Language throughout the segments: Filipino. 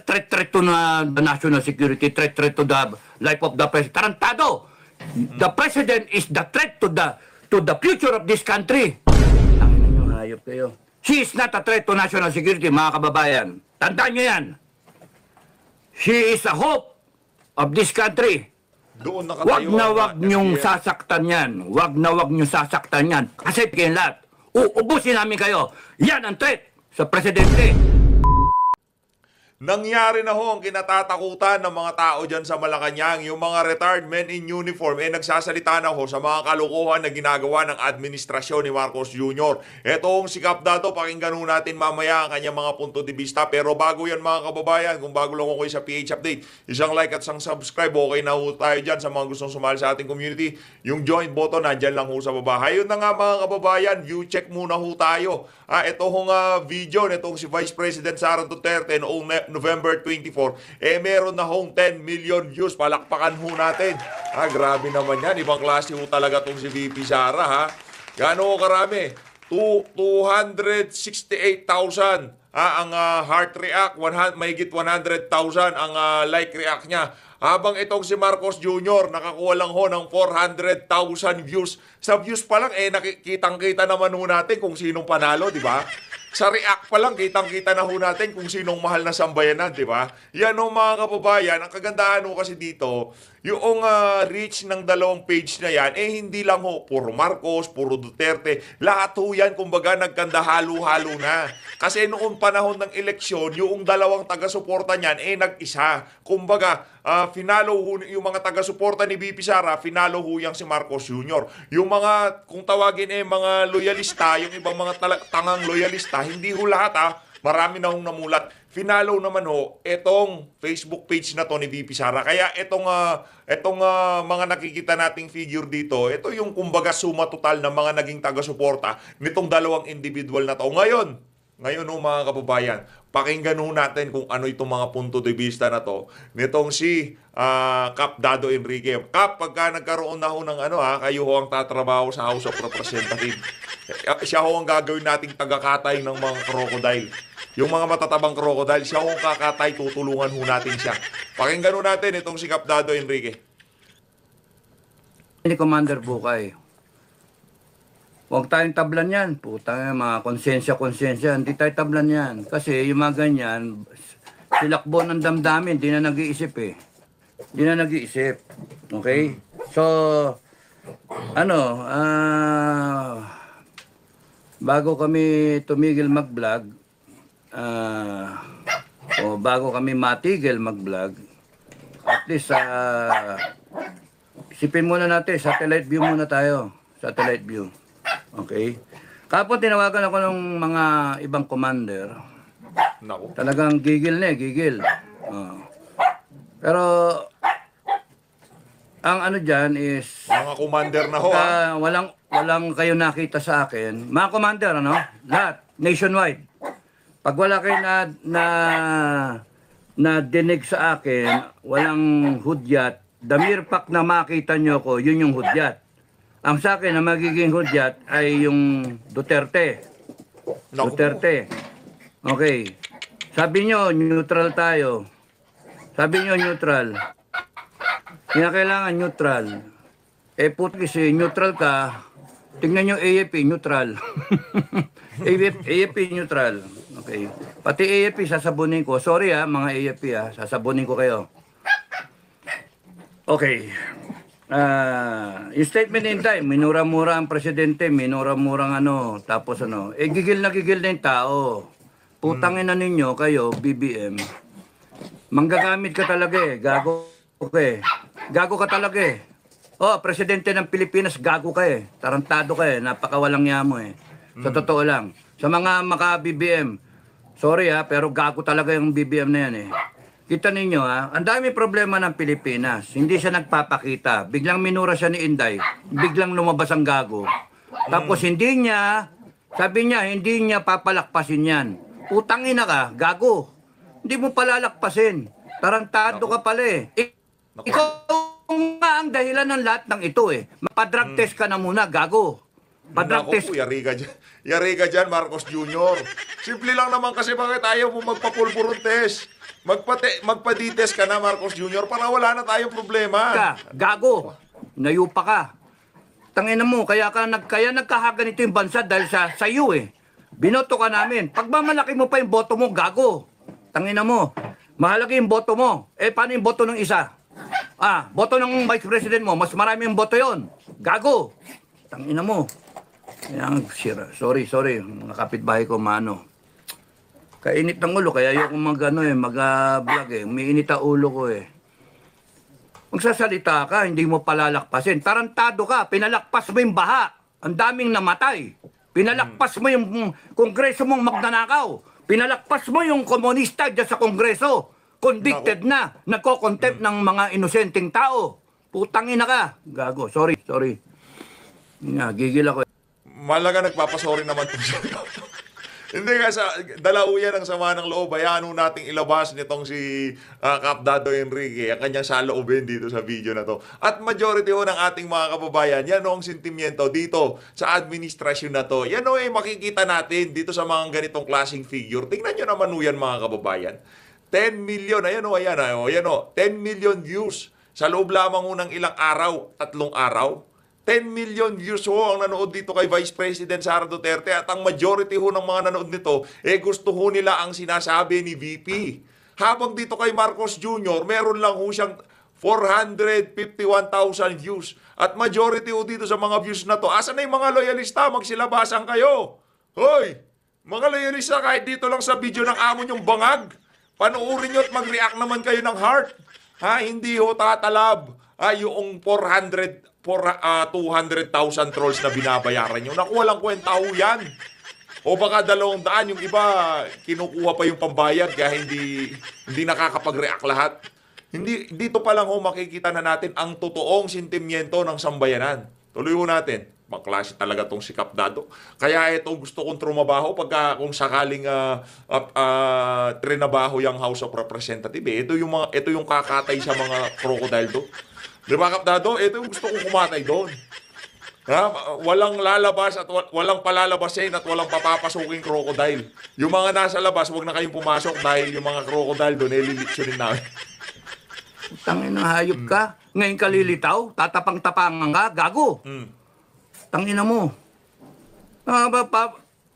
threat to na the national security, threat to the life of the president. Tarantado! The president is the threat to the future of this country. Tangina nyo, hayop kayo. She is not a threat to national security, mga kababayan. Tandaan nyo yan. She is a hope of this country. Doon Wag na wag nyong sasaktan yan. Wag na wag nyong sasaktan yan. Kasi kayo lahat. Uubusin namin kayo. Yan ang threat sa presidente. Nangyari na ho ang kinatatakutan ng mga tao dyan sa Malacanang. Yung mga retired men in uniform nagsasalita na ho sa mga kalukuhan na ginagawa ng administrasyon ni Marcos Jr. Etong si Kap Dado, pakinggan ho natin mamaya ang kanyang mga punto de vista. Pero bago yan mga kababayan, kung bago lang ako sa PH Update, isang like at isang subscribe. Okay na ho tayo dyan sa mga gustong sumali sa ating community. Yung join button, nandyan lang ho sa baba. Hayun na nga mga kababayan, view check muna ho tayo. Ito hong video nitong si Vice President Sara Duterte noong November 24, meron na hong 10 million views. Palakpakan ho natin. Grabe naman yan. Ibang klase ho talaga itong si VP Sara, ha? Gaano ho karami? 268,000 ang heart react, mahigit 100,000 ang like react niya. Habang itong si Marcos Jr. nakakuha lang ho ng 400,000 views. Sa views pa lang, nakikitang-kita naman ho natin kung sinong panalo, di ba? Sa react pa lang, kitang-kita na ho natin kung sinong mahal na sambayanan, di ba? Yan ho mga kababayan, ang kagandahan ho kasi dito, yung reach ng dalawang page na yan, hindi lang ho, puro Marcos, puro Duterte, lahat ho yan, kumbaga nagkanda halo-halo na. Kasi noong panahon ng eleksyon, yung dalawang taga-suporta niyan, nag-isa. Kumbaga, finalo ho, yung mga taga-suporta ni VP Sara, finalo ho yung si Marcos Jr. Yung mga, kung tawagin mga loyalista, yung ibang mga tangang loyalista, hindi ho lahat marami na hong namulat. Finalo naman ho, etong Facebook page na to ni VP Sara. Kaya etong mga nakikita nating figure dito, ito yung kumbaga suma total ng mga naging taga-suporta nitong dalawang individual na to. Ngayon ho mga kababayan, pakinggan ho natin kung ano itong mga punto de vista na to nitong si Kap Dado Enrique. Kap, pagka nagkaroon na ho ng kayo ho ang tatrabaho sa House of Representatives. Siya ho ang gagawin nating tagakatay ng mga crocodile. Yung mga matatabang crocodile, siya ho ang kakatay, tutulungan ho natin siya. Pakinggan ho natin itong si Kap Dado Enrique. Ni Commander Bukay. Huwag tayong tablan yan. Putang mga konsensya. Hindi tayo tablan yan. Kasi yung mga ganyan, silakbo ng damdamin, di na nag-iisip Di na nag-iisip. Okay? So, bago kami tumigil mag-vlog, o bago kami matigil mag-vlog, at least, isipin muna natin, satellite view muna tayo. Satellite view. Okay? Kapon tinawagan ako ng mga ibang commander. Naku. Talagang gigil gigil. Pero ang dyan is mga commander na ho. Walang kayo nakita sa akin. Mga commander, lahat, nationwide. Pag wala kayo na dinig sa akin, walang hudyat, the mere fact na makita nyo ko, yun yung hudyat. Ang sa akin na magiging hudyat ay yung Duterte. Duterte. Okay. Sabi nyo, neutral tayo. Sabi nyo, neutral. Kailangan neutral. Puti kasi neutral ka, tingnan nyo AFP, neutral. AFP, neutral. Okay. Pati AFP, sasabunin ko. Sorry mga AFP sasabunin ko kayo. Okay. Yung statement in time, minura-mura ang presidente, minura-murang tapos gigil na yung tao. Putangin na ninyo, kayo, BBM. Manggagamit ka talaga gago ka Gago ka talaga presidente ng Pilipinas, gago ka Tarantado ka napakawalang yamo Sa totoo lang. Sa mga maka-BBM, sorry pero gago talaga yung BBM na yan Kita ninyo ang dami problema ng Pilipinas. Hindi siya nagpapakita. Biglang minura siya ni Inday. Biglang lumabas ang gago. Tapos sabi niya, hindi niya papalakpasin yan. Utangin na ka, gago. Hindi mo palalakpasin. Tarantado ka pala Ikaw nga ang dahilan ng lahat ng ito Mapadrag test ka na muna, gago. Pa-drug Naku test. po, yari ka dyan. Yari ka dyan, Marcos Jr. Simple lang naman kasi bakit ayaw mo magpapulburon test? Magpa-D-test ka na, Marcos Jr. para wala na tayong problema. Gago. Nayupa ka. Tangina mo, kaya nagkahaganito yung bansa dahil sa iyo eh. Binoto ka namin. Pagmamalaki mo pa yung boto mo, gago. Tangina mo. Mahalaga yung boto mo. Eh, paano yung boto ng isa? Boto ng vice president mo, mas marami yung boto yon. Gago. Tangina mo. Yan, sorry. Mga kapitbahay ko, mano. Kainit ng ulo, kaya ayoko mag-vlog eh. Umiinit ang ulo ko eh. Magsasalita ka, hindi mo palalakpasin. Tarantado ka, pinalakpas mo yung baha. Ang daming namatay. Pinalakpas mo yung kongreso mong magnanakaw. Pinalakpas mo yung komunista dyan sa kongreso. Convicted na. Nagko-contempt ng mga inosenteng tao. Putangin na ka. Gago, sorry. Gigil ako. Malaga nagpapasorry naman po siya. Hindi nga, dalauyan ang sama ng loob. Hayaan nating ilabas nitong si Kap Dado Enrique, ang kanyang saloobin dito sa video na to. At majority ng ating mga kababayan, yan ang sentimiento dito sa administrasyon na to. Yan makikita natin dito sa mga ganitong klaseng figure. Tingnan nyo naman yan mga kababayan. 10 million, ayan 10 million views sa loob lamang ng ilang araw, 3 araw. 10 million views ang nanood dito kay Vice President Sara Duterte at ang majority ng mga nanood nito gusto nila ang sinasabi ni VP. Habang dito kay Marcos Jr., meron lang siyang 451,000 views. At majority dito sa mga views na to, asan na yung mga loyalista? Magsilabasan kayo. Hoy! Mga loyalista, kahit dito lang sa video ng amo nyong bangag, panuorin nyo at mag-react naman kayo ng heart. Hindi tatalab. Yung 200,000 trolls na binabayaran nyo. Naku, walang kwenta yan. O baka 200, yung iba kinukuha pa yung pambayad kaya hindi nakakapag-react lahat. Dito pa lang makikita na natin ang totoong sentimiento ng sambayanan. Tuloy natin. Maklase talaga tong si Kap Dado. Kaya ito gusto kong trumabaho kung sakaling trinabaho yung House of Representatives. Ito yung kakatay sa mga crocodile do. Di ba, Kap Dado? Ito yung gusto kong kumatay doon. Walang lalabas at walang palalabasin at walang papapasuking crocodile. Yung mga nasa labas, huwag na kayong pumasok dahil yung mga crocodile doon, lilitsunin namin. Tangin na hayop ka. Ngayon ka lilitaw, tatapang-tapangan ka, gago. Tangin na mo.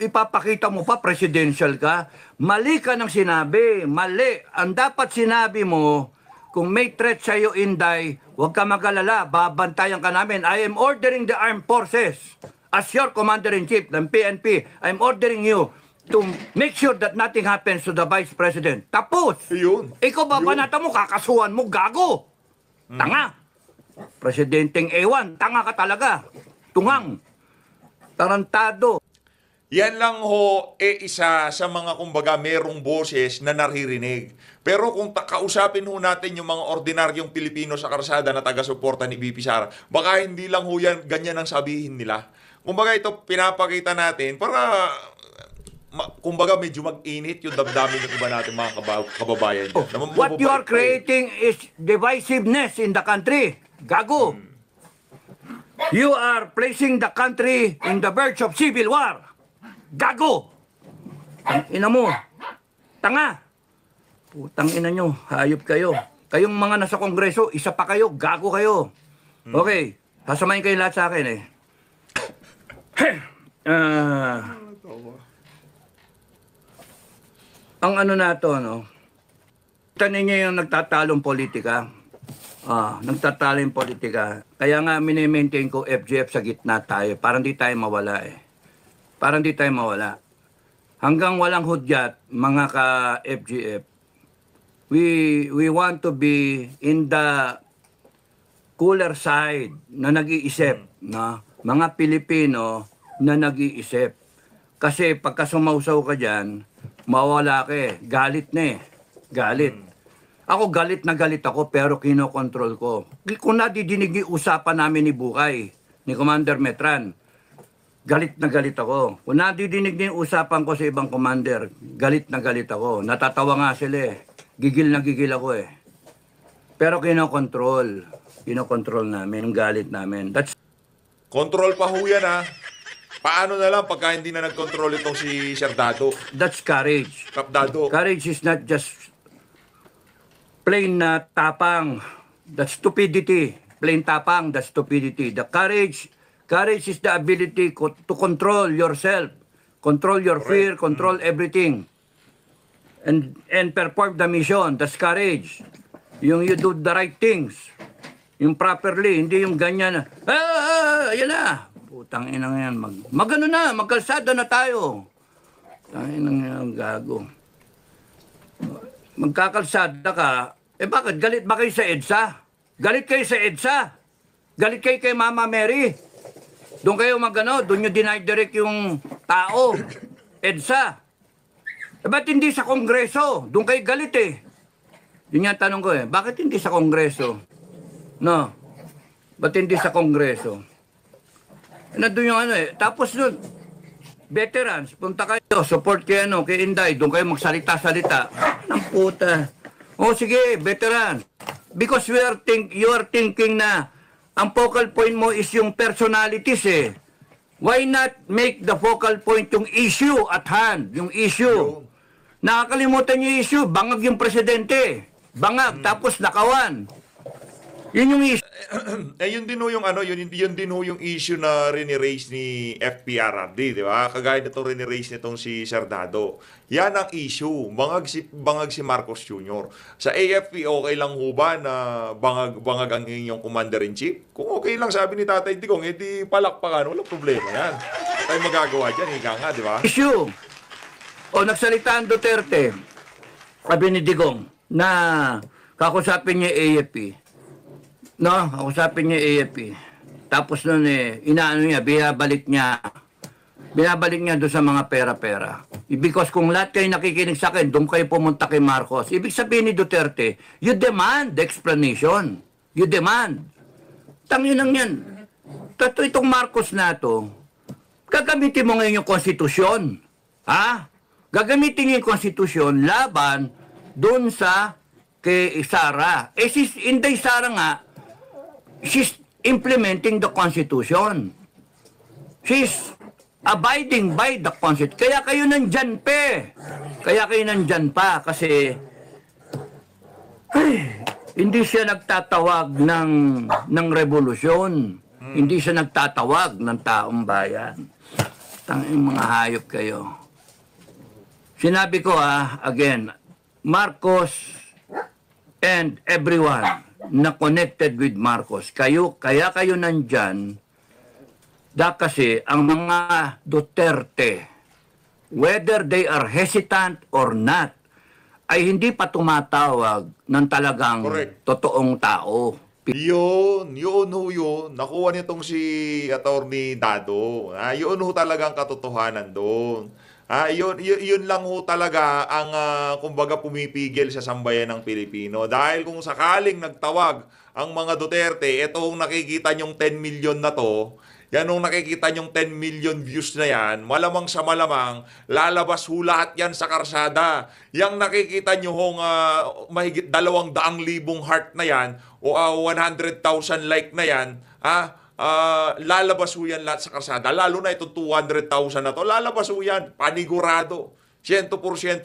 Ipapakita mo pa, presidential ka. Mali ka ng sinabi. Mali. Ang dapat sinabi mo, kung may threat sa'yo, Inday, huwag ka mag-alala, babantayan ka namin. I am ordering the armed forces as your commander-in-chief ng PNP. I'm ordering you to make sure that nothing happens to the Vice President. Tapos! Yun. Ikaw babanata mo, kakasuhan mo, gago! Tanga! Presidenteng ewan, tanga ka talaga. Tungang. Tarantado. Yan lang isa sa mga kumbaga merong boses na naririnig. Pero kung kausapin natin yung mga ordinaryong Pilipino sa karsada na taga-suporta ni VP Sara, baka hindi lang yan, ganyan ang sabihin nila. Kumbaga ito pinapakita natin para kumbaga medyo mag-init yung damdamin ng iba natin mga kababayan. What you are creating is divisiveness in the country. Gago. You are placing the country in the verge of civil war. Gago! Ina mo. Tanga. Putang ina nyo. Hayop kayo. Kayong mga nasa kongreso, isa pa kayo. Gago kayo. Okay. Sasamahin kayo lahat sa akin eh. Ang ano na to, no? Kita ninyo yung nagtatalong politika. Nagtatalong politika. Kaya nga mini-maintain ko FGF sa gitna tayo. Para hindi tayo mawala eh. Para hindi tayo mawala. Hanggang walang hudyat, mga ka-FGF, we want to be in the cooler side na nag-iisip. No? Mga Pilipino na nag-iisip. Kasi pagka sumausaw ka dyan, mawala ka eh. Galit na eh. Galit. Ako galit na galit ako pero kinokontrol ko. Kung nadidinig yung usapan namin ni Bukay, ni Commander Metran, galit na galit ako. Kung nadidinig niyo yung usapan ko sa ibang commander, galit na galit ako. Natatawa nga sila eh. Gigil na gigil ako eh. Pero kinokontrol. Kinokontrol namin, yung galit namin. Control pa yan Paano na lang pagka hindi na nag-control itong si Sir Dado? That's courage. Kap Dado. Courage is not just plain na tapang. That's stupidity. Plain tapang, that's stupidity. The courage is the ability to control yourself, control your fear, control everything, and perform the mission. That's courage. Yung you do the right things, yung properly, hindi yung ganyan na, yan na. Putang inang yan, magano na, magkalsada na tayo. Tangin ng gago. Magkakalsada ka, bakit? Galit ba kayo sa EDSA? Galit kayo sa EDSA? Galit kayo kay Mama Mary? Doon kayo doon nyo dinidirect yung tao. EDSA. Ba't hindi sa Kongreso? Doon kayo galit eh. Yun yung tanong ko bakit hindi sa Kongreso? No. Ba't hindi sa Kongreso? Nandun yung Tapos doon, veterans, punta kayo, support kay kay Inday, doon kayo magsalita-salita. Ng puta. Sige, veteran. Because you are thinking na ang focal point mo is yung personalities Why not make the focal point yung issue at hand, yung issue? Nakakalimutan yung issue, bangag yung presidente. Bangag, tapos nakawan. Yun yung issue. Yun din ho yung yun din ho yung issue na rini-raise ni FPRRD, di ba? Kagaya nito rini-raise nitong si Sir Dado. Yan ang issue. Bangag si Marcos Jr. Sa AFP, okay lang ho ba na bangag ang inyong commander-in-chief? Kung okay lang, sabi ni Tatay Digong, edi palakpakan, walang problema yan. Tayo magagawa dyan, ika nga, di ba? Issue. Nagsalita ang Duterte, sabi ni Digong, na kakusapin niya AFP. No, kakusapin niya AFP. Tapos nun inaano niya, binabalik niya doon sa mga pera-pera. Because kung lahat kayo nakikinig sa akin, doon kayo pumunta kay Marcos. Ibig sabihin ni Duterte, you demand the explanation. You demand. Tanginang yan. Itong Marcos na to, gagamitin mo ngayon yung konstitusyon. Ha? Gagamitin yung konstitusyon laban doon sa kay Sara. Si Inday Sara nga, she's implementing the Constitution. She's abiding by the Constitution. Kaya kayo nandyan pa. Kasi hindi siya nagtatawag ng revolusyon. Hindi siya nagtatawag ng taong bayan. Tanging mga hayop kayo. Sinabi ko again, Marcos and everyone na connected with Marcos, kaya kayo nandyan, kasi ang mga Duterte, whether they are hesitant or not, ay hindi pa tumatawag ng talagang totoong tao. Yun ho yun. Nakuha nitong si Attorney Dado. Yun ho talagang katotohanan doon. Yun lang ho talaga ang kumbaga pumipigil sa sambayan ng Pilipino. Dahil kung sakaling nagtawag ang mga Duterte, itong nakikita nyong 10 million na to, yan nung nakikita nyong 10 million views na yan, malamang sa malamang, lalabas ho lahat yan sa karsada. Yang nakikita nyo hong mahigit 200,000 heart na yan, o 100,000 like na yan, lalabas ho yan lahat sa karsada. Lalo na itong 200,000 na to, lalabas ho yan, panigurado. 100%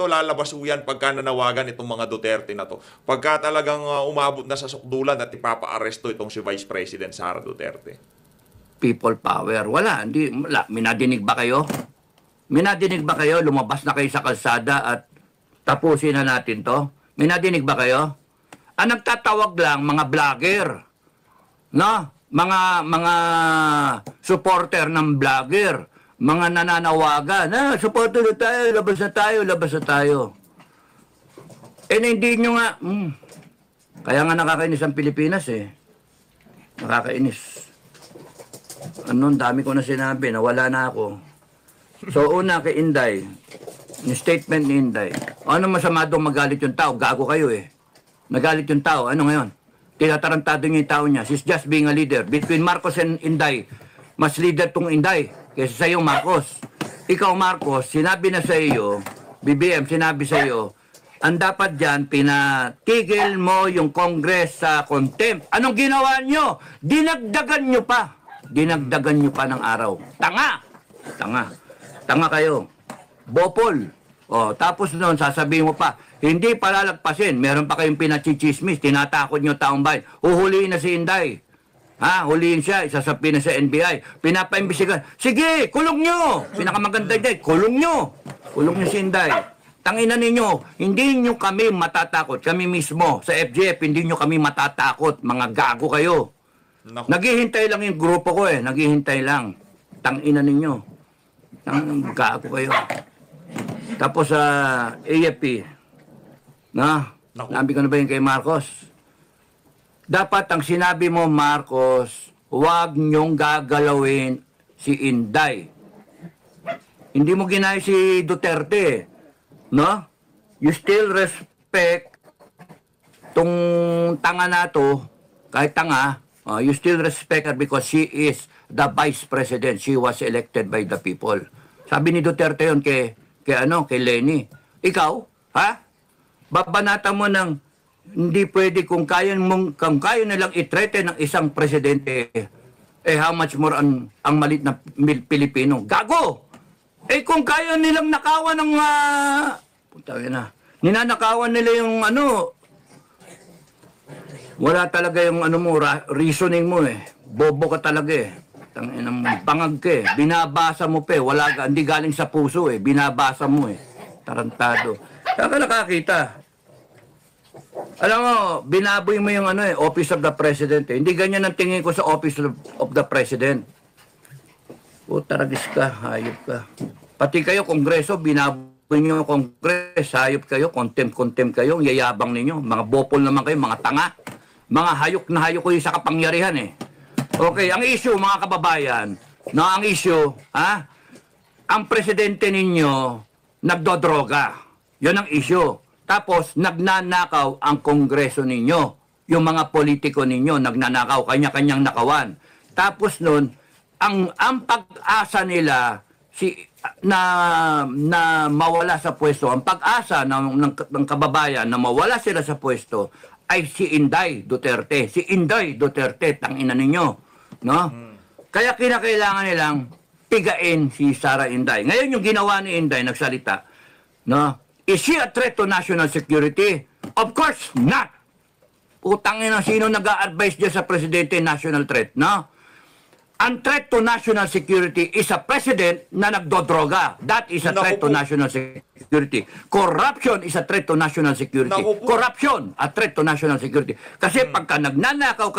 lalabas ho yan pagka nanawagan itong mga Duterte na to. Pagka talagang umabot na sa sukdulan at ipapa-aresto itong si Vice President Sara Duterte. People power. Wala. Minadinig ba kayo? Minadinig ba kayo? Lumabas na kayo sa kalsada at tapusin na natin to? Minadinig ba kayo? Ang nagtatawag lang, mga vlogger. No? Mga supporter ng vlogger. Mga nananawagan. Supporter na tayo, labas na tayo. Hindi nyo nga. Kaya nga nakakainis ang Pilipinas Nakakainis. Dami ko na sinabi, nawala na ako. So, una kay Inday, yung statement ni Inday, ano masama doon magalit yung tao? Gago kayo Nagalit yung tao. Ano ngayon? Tinatarantado niya yung tao niya. She's just being a leader. Between Marcos and Inday, mas leader tong Inday kaysa sa iyo, Marcos. Ikaw, Marcos, sinabi na sa iyo, BBM, sinabi sa iyo, ang dapat dyan, pinatigil mo yung Congress sa contempt. Anong ginawa nyo? Dinagdagan nyo pa ng araw. Tanga! Tanga. Tanga kayo. Bopol. O, tapos noon, sasabihin mo pa, hindi palalagpasin. Meron pa kayong pinachichismis, tinatakot nyo taong bayan. Uhuliin na si Inday. Ha, huliin siya, isasapin na sa NBI. Pinapaimbisigan. Sige, kulong nyo. Pinakamaganda dyan, kulong nyo. Kulong nyo si Inday. Tangina ninyo, hindi nyo kami matatakot. Kami mismo, sa FGF, hindi nyo kami matatakot. Mga gago kayo. Naku. Naghihintay lang yung grupo ko eh. Naghihintay lang. Tangina ninyo. Gago kayo. Tapos sa AFP, na? Naku. Nabi ko na ba yun kay Marcos? Dapat ang sinabi mo, Marcos, huwag niyong gagalawin si Inday. Hindi mo ginaya si Duterte. No? You still respect tong tanga na to, kahit tanga, you still respect her because she is the vice president. She was elected by the people. Sabi ni Duterte yun kay Lenny. Ikaw, ha? Babanata mo ng hindi pwede kung kaya nilang i-threaten ng isang presidente, how much more ang malit na Pilipino. Gago! Kung kaya nilang nakawan ng ninanakawan nila yung wala talaga yung reasoning mo eh. Bobo ka talaga eh. Bangag ka eh. Binabasa mo pa eh. Hindi galing sa puso eh. Binabasa mo eh. Tarantado. Saan ka nakakita? Alam mo, binaboy mo yung Office of the President eh. Hindi ganyan ang tingin ko sa Office of the President. Taragis ka, hayop ka. Pati kayo, Kongreso, binaboy nyo yung Kongres, hayop kayo, contempt kayo, yayabang ninyo. Mga bopol naman kayo, mga tanga. Mga hayok na hayok kayo sa kapangyarihan eh. Okay, ang issue, mga kababayan, ang issue, ang presidente ninyo, nagdodroga. Yun ang issue. Tapos, nagnanakaw ang Kongreso ninyo. Yung mga politiko ninyo, nagnanakaw, kanya-kanyang nakawan. Tapos nun, ang pag-asa nila na mawala sa pwesto, ang pag-asa ng kababayan na mawala sila sa pwesto ay si Inday Duterte. Si Inday Duterte, tangina ninyo. No? Kaya kinakailangan nilang pigain si Sara Inday. Ngayon yung ginawa ni Inday, nagsalita, no? Is she a threat to national security? Of course not. Putangin na sino nag-a-advise dyan sa presidente national threat, no? Ang threat to national security is a president na nagdodroga. That is a threat to national security. Corruption is a threat to national security. Corruption, a threat to national security. Kasi pagka nagnanakaw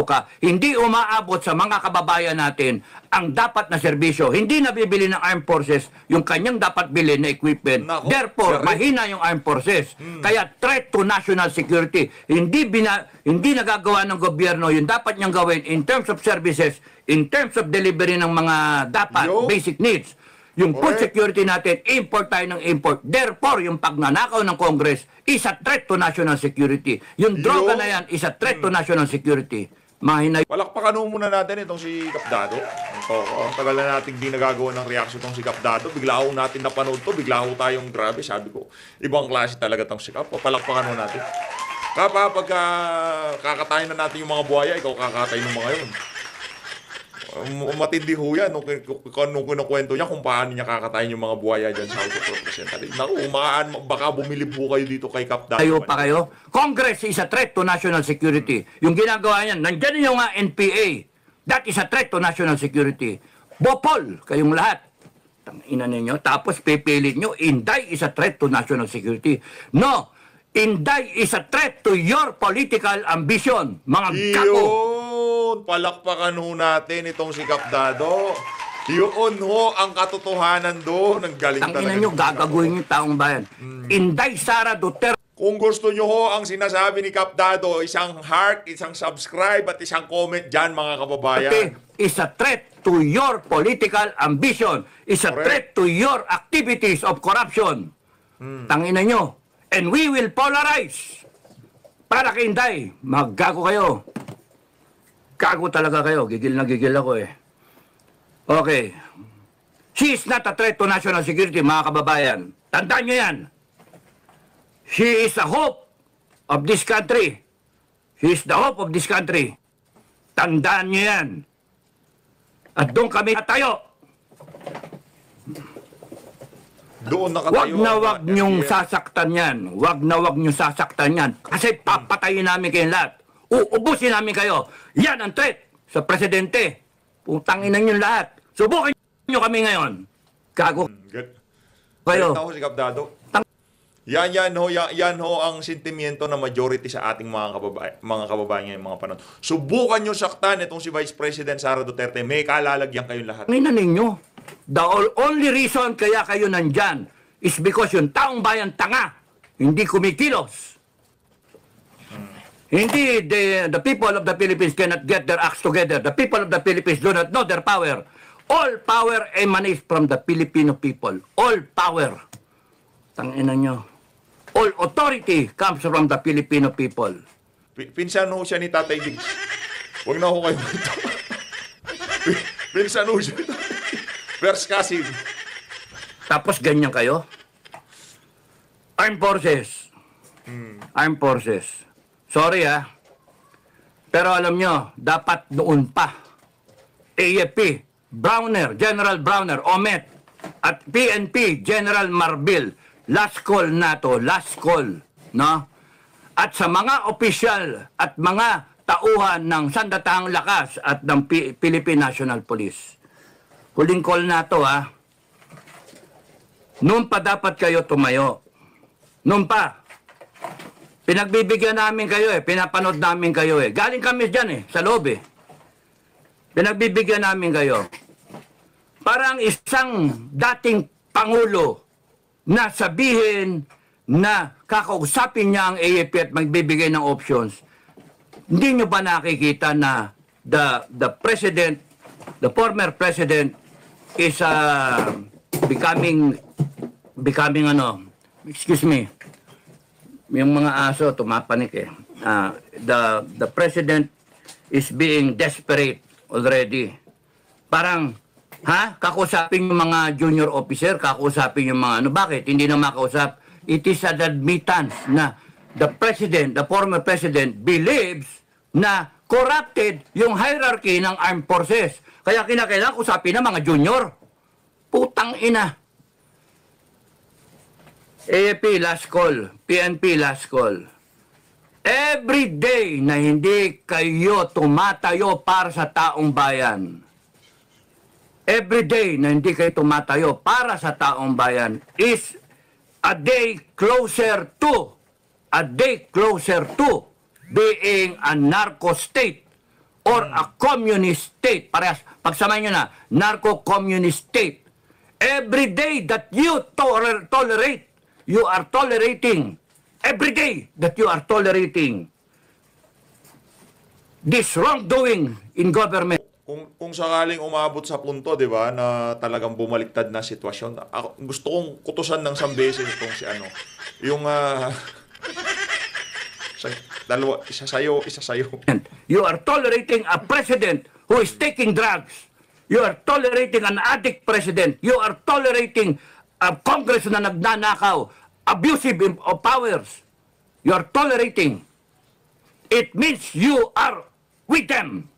ka, hindi umaabot sa mga kababayan natin ang dapat na serbisyo. Hindi nabibili ng armed forces yung kanyang dapat bilhin na equipment. Therefore, mahina yung armed forces. Kaya threat to national security. Hindi nagagawa ng gobyerno yung dapat niyang gawin in terms of services, in terms of delivery ng mga dapat basic needs. Yung food security natin, import tayo ng import. Therefore, yung pagnanakaw ng Congress is a threat to national security. Yung droga na yan is a threat to national security. Mahina. Palakpakan muna natin itong si Kapdado. Ang tagal na natin di nagagawa ng reaction itong si Kapdado. Bigla ho natin napanood to. Bigla ho tayong grabe. Sabi ko, ibang klase talaga itong si Kap. Palakpakan mo natin. Kapa, pagka kakatayin na natin yung mga buhaya, ikaw kakatayin ng mga yun. Matindi ho yan. Nung kinukwento niya kung paano niya kakatayin yung mga buhaya dyan sa House of Representatives. Naku, baka bumilib ho kayo dito kay Kapdado. Kayo pa kayo? Congress is a threat to national security. Yung ginagawa niyan, nandyan yung NPA. That is a threat to national security. Bopol, kayong lahat. Tangina ninyo. Tapos pipilit nyo, Inday is a threat to national security. No! Inday is a threat to your political ambition. Mga gago. Yun! Palakpakan ho natin itong si Kapdado. Yun ho ang katotohanan doon. Ang galing talaga. Tangina nyo, gagaguhin yung taong bayan. Inday Sara Duterte. Kung gusto nyo ho ang sinasabi ni Kapdado, isang heart, isang subscribe at isang comment dyan mga kababayan. Is a threat to your political ambition. Is a threat to your activities of corruption. Tangina nyo. And we will polarize. Para kay Inday, maggago kayo. Gago talaga kayo. Gigil na gigil ako eh. Okay. She is not a threat to national security, mga kababayan. Tandaan nyo yan. She is the hope of this country. She is the hope of this country. Tandaan nyo yan. At doon kami tayo. Doon Wag nakatayo. na ang, wag niyong FBM. sasaktan yan. Wag na wag niyong sasaktan yan. Kasi papatayin namin kayong lahat. Uubusin namin kayo. Yan ang threat sa presidente. Putangin na niyo lahat. Subukan niyo kami ngayon. Gago Good. kayo. Galit na ako si Kapdado. Tang- Yan ho ang sentimiento na majority sa ating mga kababayan ngayong mga panahon. Subukan nyo saktan itong si Vice President Sara Duterte. May kalalagyan kayong lahat. Tangina ninyo. The only reason kaya kayo nandyan is because yung taong bayan tanga. Hindi kumikilos. Hindi the people of the Philippines cannot get their acts together. The people of the Philippines do not know their power. All power emanates from the Filipino people. All power. Tangina nyo. All authority comes from the Filipino people. Pinsan ho siya ni Tatay Diggs. Huwag na ako kayo ito. Pinsan ho siya. First cousin. Tapos ganyan kayo? Armed Forces. Armed Forces. Sorry pero alam nyo, dapat noon pa. AFP, Browner, General Browner, Omet, at PNP, General Marbil. Last call na to, last call. No? At sa mga opisyal at mga tauhan ng Sandatahang Lakas at ng Philippine National Police. Huling call na to Noon pa dapat kayo tumayo. Noon pa. Pinagbibigyan namin kayo pinapanood namin kayo Galing kami dyan sa loob Pinagbibigyan namin kayo. Parang isang dating Pangulo na sabihin na kakausapin niya ang AFP at magbibigay ng options. Hindi nyo ba nakikita na the president, the former president is becoming excuse me, yung mga aso tumapanik the president is being desperate already. Parang kakausapin yung mga junior officer, kakausapin yung mga bakit? Hindi na makausap. It is an admittance na the president, the former president, believes na corrupted yung hierarchy ng armed forces. Kaya kinakailangan usapin ng mga junior. Putang ina. AFP last call, PNP last call. Every day na hindi kayo tumatayo para sa taong bayan, every day na hindi kayo tumatayo para sa taong bayan is a day closer to being a narco state or a communist state. Parehas, pagsamahin nyo na, narco-communist state. Every day that you tolerate, you are tolerating, every day that you are tolerating this wrongdoing in government. Kung sakaling umabot sa punto, di ba, na talagang bumaliktad na sitwasyon, gusto kong kutusan ng Zambesi itong si yung dalawa, isa sa'yo. You are tolerating a president who is taking drugs. You are tolerating an addict president. You are tolerating a Congress na nagnanakaw, abusive of powers. You are tolerating. It means you are with them.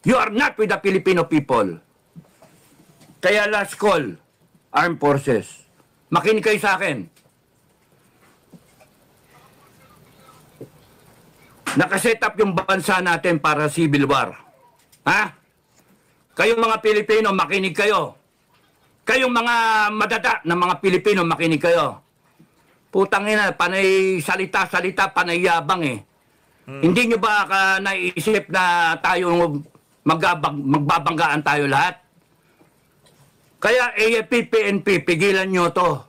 You are not with the Filipino people. Kaya last call, armed forces. Makinig kayo sa akin. Nakaset up yung bansa natin para civil war. Kayong mga Pilipino, makinig kayo. Kayong mga madada ng mga Pilipino, makinig kayo. Putang ina, panay salita-salita, panay yabang Hindi nyo ba naisip na tayo magbabanggaan tayo lahat? Kaya AFP, PNP, pigilan nyo to.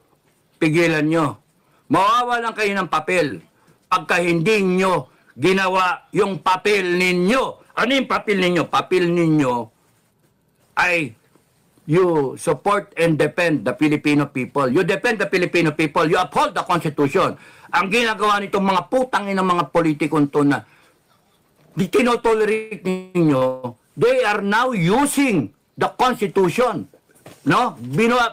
Pigilan nyo. Mawawalan kayo ng papel pagka hindi nyo ginawa yung papel ninyo. Ano yung papel ninyo? Papel ninyo ay you support and defend the Filipino people. You defend the Filipino people. You uphold the Constitution. Ang ginagawa nitong mga putang ng mga politikon to na di tinotolerate ninyo, they are now using the Constitution. No?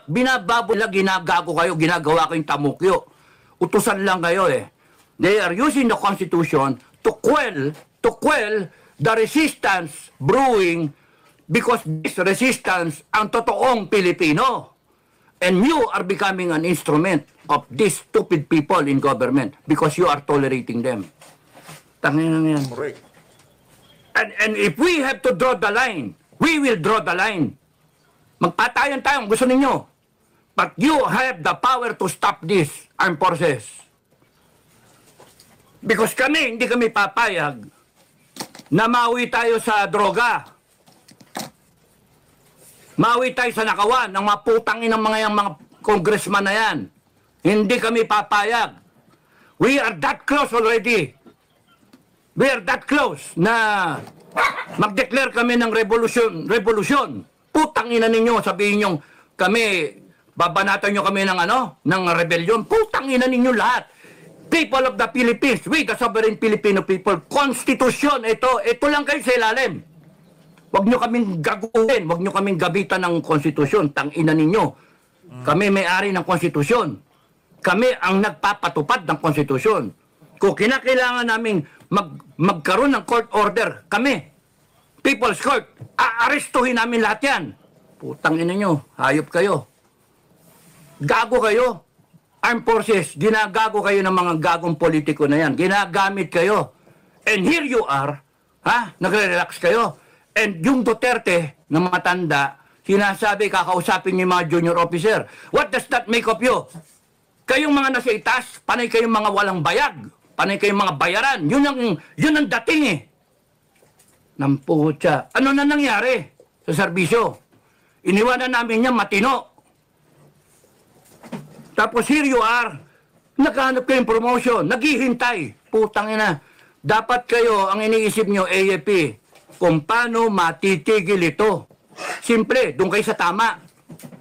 Binababoy lang, ginagago kayo, ginagawa kayong tamukyo. Utusan lang kayo They are using the Constitution to quell the resistance brewing because this resistance ang totoong Pilipino. And you are becoming an instrument of these stupid people in government because you are tolerating them. Tangin lang yan. Correct. And if we have to draw the line, we will draw the line. Magpatayan tayo kung gusto ninyo. But you have the power to stop this armed forces. Because kami, hindi kami papayag na mauwi tayo sa droga. Mauwi tayo sa nakawan ng mga putangin ng mga congressman na yan. Hindi kami papayag. We are that close already. We are that close na mag-declare kami ng revolution. Putangin na ninyo, sabihin nyo, kami, babanatan nyo kami ng ng rebellion. Putangin na ninyo lahat. People of the Philippines, we the sovereign Filipino people, konstitusyon, ito lang kayo sa ilalim. Huwag nyo kaming gaguhin, huwag nyo kaming gabitan ng konstitusyon, tangina ninyo. Kami may-ari ng konstitusyon. Kami ang nagpapatupad ng konstitusyon. Kung kinakailangan namin magkaroon ng court order, kami, People's Court, aarestuhin namin lahat yan. Putang ina nyo, hayop kayo. Gago kayo. Armed Forces, ginagago kayo ng mga gagong politiko na yan. Ginagamit kayo. And here you are, nagre-relax kayo. And yung Duterte na matanda, sinasabi, kakausapin niyo yung mga junior officer. What does that make of you? Kayong mga nasa itas, panay kayong mga walang bayag. Panay kayong mga bayaran. Yun ang dating eh. Namputya. Ano na nangyari sa serbisyo? Iniwanan namin niya matino. Tapos here you are, naghahanap kayong promotion, naghihintay. Putang ina. Dapat kayo, ang iniisip nyo, AFP, kung paano matitigil ito. Simple, doon kayo sa tama.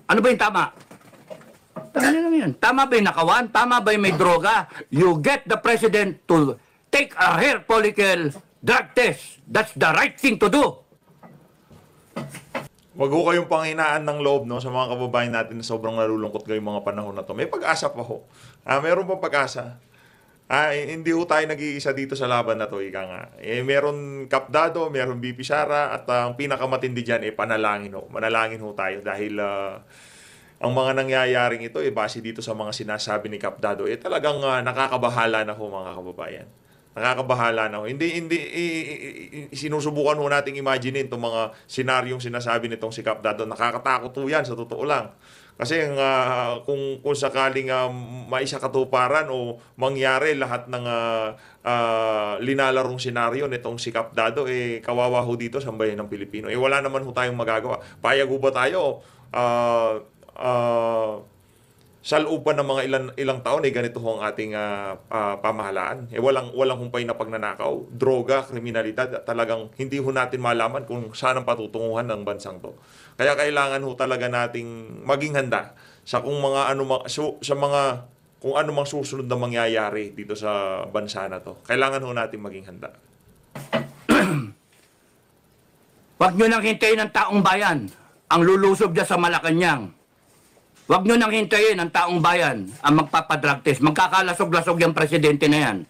Ano ba yung tama? Tama lang yan. Tama ba yung nakawan? Tama ba yung may droga? You get the president to take a hair follicle drug test. That's the right thing to do. Wag ho kayong panghinaan ng loob sa mga kababayan natin na sobrang nalulungkot ngayong mga panahon na to. May pag-asa pa ho. Meron pa pag-asa. Hindi ho tayo nag-iisa dito sa laban na to, ika nga. Meron Kapdado, meron BP Sara, at ang pinakamatindi dyan, panalangin ho. Manalangin ho tayo dahil ang mga nangyayaring ito, base dito sa mga sinasabi ni Kapdado, talagang nakakabahala na ho mga kababayan. Nakakabahala na ho. Hindi sinusubukan ho nating imagine itong mga senaryong sinasabi nitong si Kapdado. Nakakatakot ho yan, sa totoo lang. Kasi kung sakaling maisakatuparan o mangyari lahat ng linalarong senaryo nitong si Kapdado, kawawa ho dito sa bayan ng Pilipino. Wala naman ho tayong magagawa. Payag ho ba tayo? Sa loob pa ng mga ilang taon, ganito ho ang ating pamahalaan. Walang humpay na pagnanakaw, droga, kriminalidad. Talagang hindi ho natin malaman kung saan ang patutunguhan ng bansang to. Kaya kailangan ho talaga nating maging handa sa kung anumang susunod na mangyayari dito sa bansa na to. Kailangan ho nating maging handa. Huwag nyo nang hintayin ang taong bayan ang lulusob dyan sa Malacanang. Huwag nyo nang hintayin ang taong bayan ang magpapadrug test. Magkakalasog-lasog yung presidente na yan.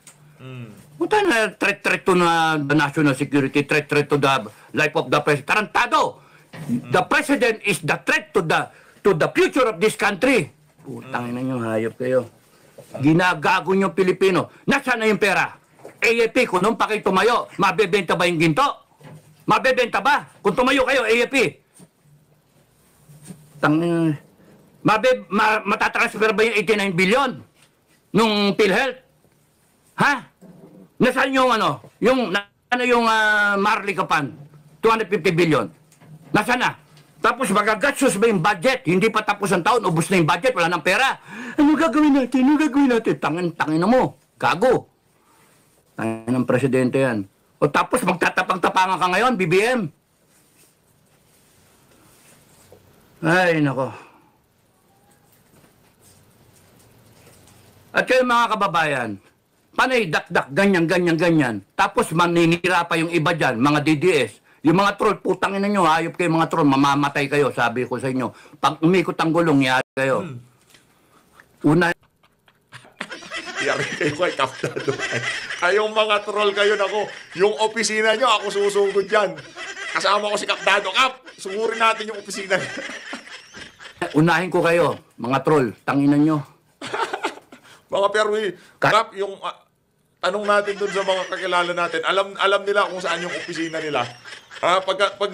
Buta na threat to the national security, threat to the life of the president. Tarantado! The president is the threat to the future of this country. Putang ina nyo, hayop kayo. Ginagago nyo Pilipino. Nasaan na yung pera? AFP, kung nung pa kayo tumayo, mabebenta ba yung ginto? Mabebenta ba? Kung tumayo kayo, AFP. Matatransfer ba yung 89 billion nung PhilHealth? Ha? Nasaan yung yung Marley Kapan? 250 billion. Nasaan na? Tapos magagatsos ba yung budget? Hindi pa tapos ang taon, ubos na yung budget, wala nang pera. Ano gagawin natin? Tangin na mo. Gago. Tangin ng presidente yan. O tapos magtatapang-tapangan ka ngayon, BBM. Ay, nako. At kayo mga kababayan, panay dakdak, ganyan. Tapos maninira pa yung iba dyan, mga DDS. Yung mga troll, putangin na nyo, hayop kayo mga troll, mamamatay kayo, sabi ko sa inyo. Pag umikot ang gulong, yari kayo. Una. Yari kayo kay Kapdado. Yung mga troll kayo, nako, yung opisina nyo, ako susugod dyan. Kasama ko si Kapdado. Kap, sugurin natin yung opisina. Unahin ko kayo, mga troll. Tanginan nyo. Mga Perwi, Kap, yung tanong natin dun sa mga kakilala natin, alam nila kung saan yung opisina nila. Pag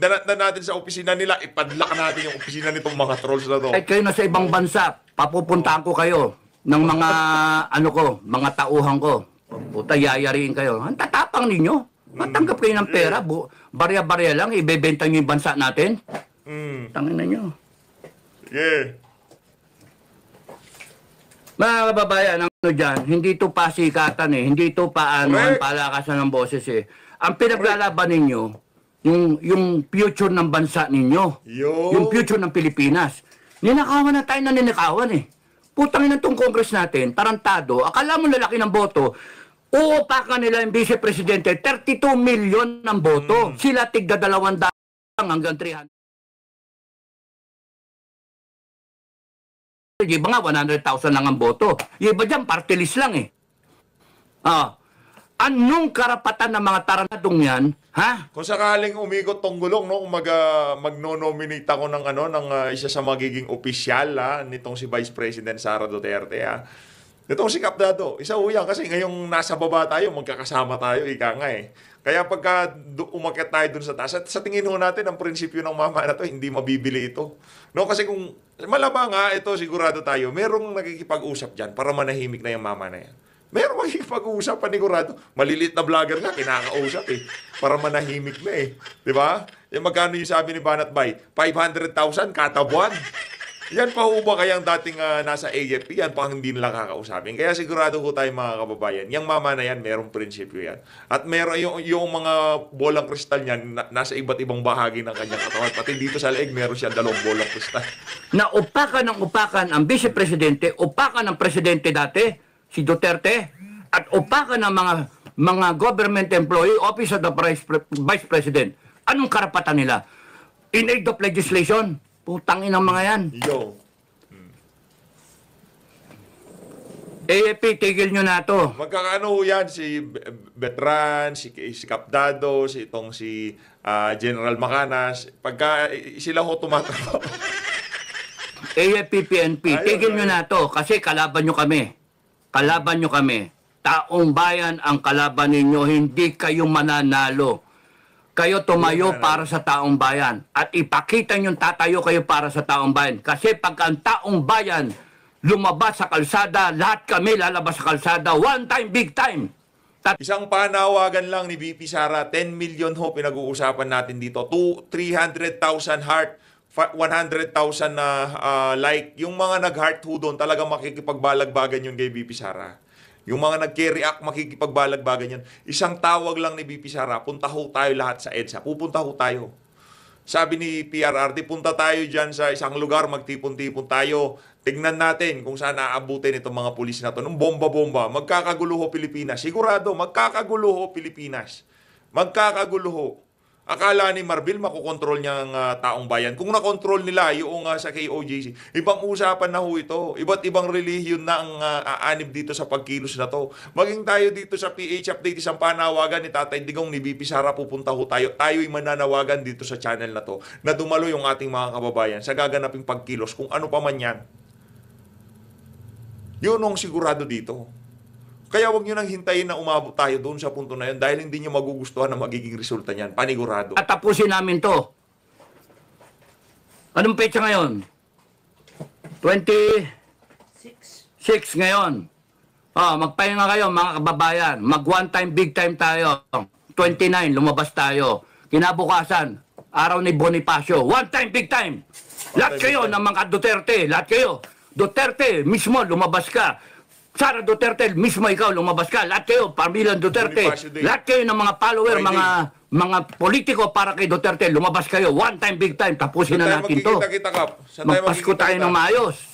danat na natin sa opisina nila, ipadlak natin yung opisina nitong mga trolls na to. Kahit kayo nasa ibang bansa, papupuntahan ko kayo ng mga, mga tauhan ko. Puta, yayariin kayo. Ang tatapang ninyo. Matanggap kayo ng pera. Barya-barya lang, ibebenta nyo yung bansa natin. Tanginan nyo. Yeah. Mga kababayan, dyan, hindi ito pasikatan hindi ito palakasan ng boses Ang pinaglalaban ninyo, yung future ng bansa ninyo. Yung future ng Pilipinas. Ninakawan na tayo na ninakawan Putangin na itong Congress natin, tarantado, akala mo lalaki ng boto, uupakan nila yung Vice Presidente, 32 million ng boto. Sila tigda 200 hanggang 300. Yung iba nga, 100,000 lang ang boto. Yung iba dyan, party list lang Anong karapatan ng mga tarantadong yan? Ha? Kung sakaling umikot tong gulong, no, kung magno-nominate ako ng isa sa magiging opisyal nitong si Vice President Sara Duterte Itong si Kap Dado, isa yan kasi ngayong nasa baba tayo, magkakasama tayo, ika nga Kaya pagka umakyat tayo dun sa taas, at sa tingin ho natin, ang prinsipyo ng mama na to, hindi mabibili ito. No, kasi kung malamang ito sigurado tayo, merong nakikipag-usap dyan para manahimik na yung mama na yan. Merong makikipag-usap, panigurado. Malilit na vlogger nga, kinakausap para manahimik na Di ba? Yung magkano yung sabi ni Banat Bay? 500,000 kada buwan. Yan pa ho ba kayang dating nasa AFP? Yan pa hindi nila kakausapin. Kaya sigurado ho tayo mga kababayan, yung mama na yan, merong prinsipyo yan. At meron yung mga bolang kristal niyan, nasa iba't ibang bahagi ng kanyang katawan. Pati dito sa leeg, meron siya 2 bolang kristal. Na upakan ang Vice Presidente, upakan ng Presidente dati, si Duterte, at upakan ng mga government employee, Office of the Vice President. Anong karapatan nila? In aid of legislation? Putangin ang mga yan. Yo. AFP, tigil nyo na to. Magkakaano ho yan, si Betran, si Kapdado, si General Macanas. Pagka sila ho tumatrabaho. AFP, PNP, tigil nyo na to kasi kalaban nyo kami. Kalaban nyo kami. Taong bayan ang kalaban ninyo, hindi kayo mananalo. Kayo tumayo para sa taong bayan. At ipakita nyo tatayo kayo para sa taong bayan. Kasi pagka ang taong bayan lumabas sa kalsada, lahat kami lalabas sa kalsada. One time, big time. Isang panawagan lang ni VP Sara, 10 million ho pinag-uusapan natin dito. 300,000 heart, 100,000 na like. Yung mga nag-heart ho doon, talagang makikipagbalagbagan yun kay VP Sara. Yung mga nag-react, makikipagbalagbagan yan. Isang tawag lang ni VP Sara, punta ho tayo lahat sa EDSA. Pupunta ho tayo. Sabi ni PRRD, punta tayo dyan sa isang lugar, magtipon-tipon tayo. Tignan natin kung saan aabutin itong mga pulis na to. Nung bomba-bomba, magkakagulo ho Pilipinas. Sigurado, magkakagulo ho Pilipinas. Magkakagulo ho. Akala ni Marbil, makokontrol niya ang taong bayan. Kung nakontrol nila yung sa KOJC, ibang usapan na ho ito. Iba't ibang relihiyon na ang aanib dito sa pagkilos na to. Maging tayo dito sa PH Update, isang panawagan ni Tatay Digong, ni VP Sara, pupunta ho tayo. Tayo'y mananawagan dito sa channel na to na dumalo yung ating mga kababayan sa gaganaping pagkilos, kung ano pa man yan. Yun ang sigurado dito. Kaya huwag nyo nang hintayin na umabot tayo doon sa punto na yun dahil hindi nyo magugustuhan ang magiging resulta niyan. Panigurado. At tapusin namin to. Anong petsa ngayon? 26 ngayon. Magpahinga kayo mga kababayan. Mag one time, big time tayo. 29, lumabas tayo. Kinabukasan, araw ni Bonifacio. One time, big time. Lahat kayo ng mga Duterte. Lahat kayo. Duterte, mismo lumabas ka. Sara Duterte, mismo ikaw, lumabas ka. Lahat kayo, pamilyang Duterte. Lahat kayo ng mga follower, mga politiko para kay Duterte, lumabas kayo. One time, big time. Tapusin na natin to. Magpasko tayo ng maayos.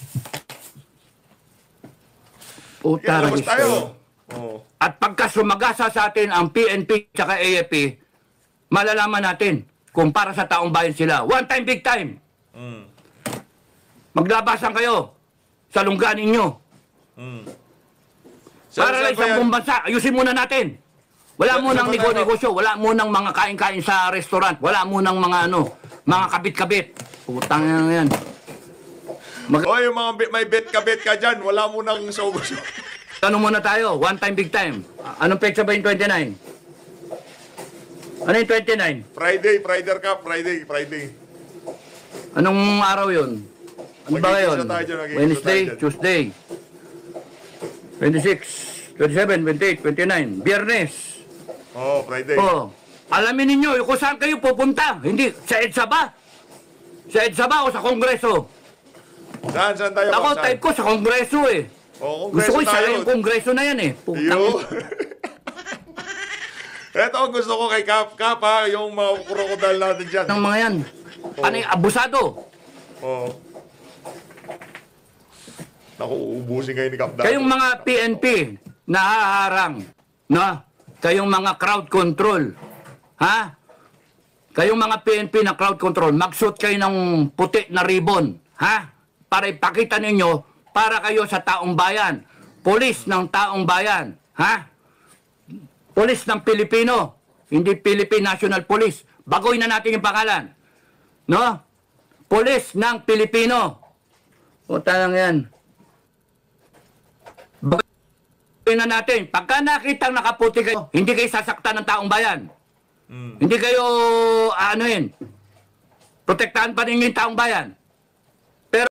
Puta, tayo. At pagka sumagasa sa atin ang PNP at AFP, malalaman natin kung para sa taong bayan sila. One time, big time. Maglabasan kayo sa lungganin nyo. Para lang isang buong bansa, ayusin muna natin. Wala munang negosyo, wala munang mga kain-kain sa restaurant, wala munang mga mga kabit-kabit. Putang yan. O yung mga may bet ka dyan, wala mo nang saugos. Tanong muna tayo, one time, big time. Anong petsa ba yung 29? Ano yung 29? Friday Cup, Friday. Anong araw yun? Ano ba ngayon? Mag-iisa tayo dyan, mag-iisa Wednesday, tayo dyan. Tuesday, 26, 27, 28, 29, Biyernes. Oh, Friday. Oh, alamin ninyo kung saan kayo pupunta. Hindi, sa EDSA ba? Sa EDSA ba o sa Kongreso? Saan tayo? Ako, Saan? type ko sa Kongreso eh. Oh, Gusto ko Kongreso isa tayo. yung Kongreso na yan eh. Putang. Yo. Ito ang gusto ko kay Kap ha, yung mga krokodil natin dyan. Ng mga yan. Ano yung abusado? Oh. Naku, uubusin kayo ni Kap Dato. Kayong mga PNP na haharang, no? Kayong mga crowd control, ha? Kayong mga PNP na crowd control, magsuot kayo ng puti na ribbon, ha? Para ipakita ninyo, para kayo sa taong bayan. Pulis ng taong bayan, ha? Pulis ng Pilipino, hindi Philippine National Police. Baguhin na natin yung pangalan, no? Pulis ng Pilipino. O talang yan. Baguhin na natin. Pagka nakitang nakaputi kayo, hindi kayo sasaktan ng taong bayan. Hindi kayo, protektahan pa ninyo yung taong bayan.